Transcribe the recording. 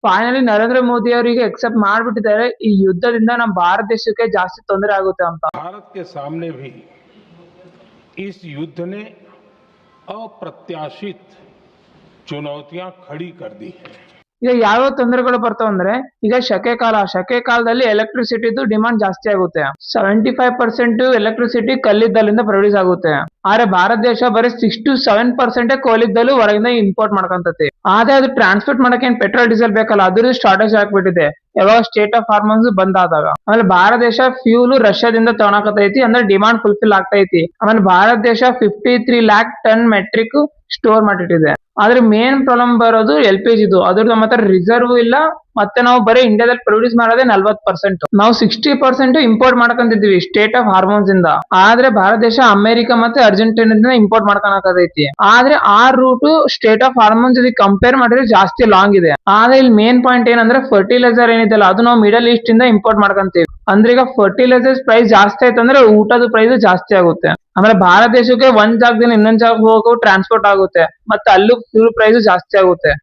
Finally Narendra Modi ಅವರಿಗೆ accept ಮಾಡ್ಬಿಟ್ಟಿದ್ದಾರೆ ಈ ಯುದ್ಧದಿಂದ ನಮ್ಮ ಭಾರತ ದೇಶಕ್ಕೆ ಜಾಸ್ತಿ ತೊಂದರೆ ಆಗುತ್ತೆ ಅಂತ. भारत के सामने भी इस युद्ध ने अप्रत्याशित चुनौतियां खड़ी कर दी हैं। ಈಗ ಯಾವ್ಯಾವ ತೊಂದರೆಗಳು ಬರ್ತಾವ ಅಂದ್ರೆ, ಈಗ ಶಕೆ ಕಾಲದಲ್ಲಿ ಎಲೆಕ್ಟ್ರಿಸಿಟಿದು ಡಿಮಾಂಡ್ ಜಾಸ್ತಿ ಆಗುತ್ತೆ. 75% ಎಲೆಕ್ಟ್ರಿಸಿಟಿ ಕಲ್ಲಿದ್ದಲಿಂದ ಪ್ರೊಡ್ಯೂಸ್ ಆಗುತ್ತೆ. ಆದ್ರೆ ಭಾರತ ದೇಶ ಬರೀ 6 to 7% ಕೋಲಿದ್ದಲು ಹೊರಗಿಂದ ಇಂಪೋರ್ಟ್ ಮಾಡ್ಕೊಂತತಿ. ಆದ್ರೆ ಅದು ಟ್ರಾನ್ಸ್ಪೋರ್ಟ್ ಮಾಡಕ್ಕೆ ಏನ್ ಪೆಟ್ರೋಲ್ ಡೀಸೆಲ್ ಬೇಕಲ್ಲ, ಅದ್ರದ್ದು ಶಾರ್ಟೇಜ್ ಆಗ್ಬಿಟ್ಟಿದೆ ಯಾವಾಗ ಸ್ಟೇಟ್ ಆಫ್ ಹಾರ್ಮೋನ್ಸ್ ಬಂದ್ ಆದಾಗ. ಆಮೇಲೆ ಭಾರತ ದೇಶ ಫ್ಯೂಲ್ ರಷ್ಯಾದಿಂದ ತಗೊಳಕತೈತಿ, ಅಂದ್ರೆ ಡಿಮಾಂಡ್ ಫುಲ್ಫಿಲ್ ಆಗ್ತೈತಿ. ಆಮೇಲೆ ಭಾರತ ದೇಶ 53 lakh ಟನ್ ಮೆಟ್ರಿಕ್ ಸ್ಟೋರ್ ಮಾಡಿಟ್ಟಿದೆ. ಆದ್ರೆ ಮೇನ್ ಪ್ರಾಬ್ಲಮ್ ಬರೋದು LPG ದು. ಅದ್ರದ್ದು ನಮ್ಮ ಹತ್ರ ರಿಸರ್ವ್ ಇಲ್ಲ, ಮತ್ತೆ ನಾವು ಬರೀ ಇಂಡಿಯಾದಲ್ಲಿ ಪ್ರೊಡ್ಯೂಸ್ ಮಾಡೋದೇ 40%. ನಾವು 60% ಇಂಪೋರ್ಟ್ ಮಾಡ್ಕೊಂತಿದ್ವಿ ಸ್ಟೇಟ್ ಆಫ್ ಹಾರ್ಮೋನ್ಸ್ ಇಂದ. ಆದ್ರೆ ಭಾರತ ದೇಶ ಅಮೆರಿಕ ಮತ್ತೆ ಅರ್ಜೆಂಟೀನಾದಿಂದ ಇಂಪೋರ್ಟ್ ಮಾಡ್ಕೊಳಕತೈತಿ. ಆದ್ರೆ ಆ root state of hormones compare ಮಾಡಿದ್ರೆ ಜಾಸ್ತಿ ಲಾಂಗ್ ಇದೆ. ಆದ್ರೆ ಇಲ್ಲಿ ಮೇನ್ ಪಾಯಿಂಟ್ ಏನಂದ್ರೆ ಫರ್ಟಿಲೈಸರ್ ಏನಿದೆಲ್ಲ ಅದು ನಾವು ಮಿಡಲ್ ಈಸ್ಟ್ ಇಂದ ಇಂಪೋರ್ಟ್ ಮಾಡ್ಕೊಂತೀವಿ. ಅಂದ್ರೆ ಈಗ ಫರ್ಟಿಲೈಸರ್ಸ್ ಪ್ರೈಸ್ ಜಾಸ್ತಿ ಆಯ್ತು ಅಂದ್ರೆ ಊಟದ ಪ್ರೈಸ್ ಜಾಸ್ತಿ ಆಗುತ್ತೆ. ಆಮೇಲೆ ಭಾರತ ದೇಶಕ್ಕೆ ಒಂದ್ ಜಾಗದಿಂದ ಇನ್ನೊಂದ್ ಜಾಗ ಹೋಗೋ ಟ್ರಾನ್ಸ್ಪೋರ್ಟ್ ಆಗುತ್ತೆ, ಮತ್ತೆ ಅಲ್ಲೂ ಫ್ಯೂಲ್ ಪ್ರೈಸ್ ಜಾಸ್ತಿ ಆಗುತ್ತೆ.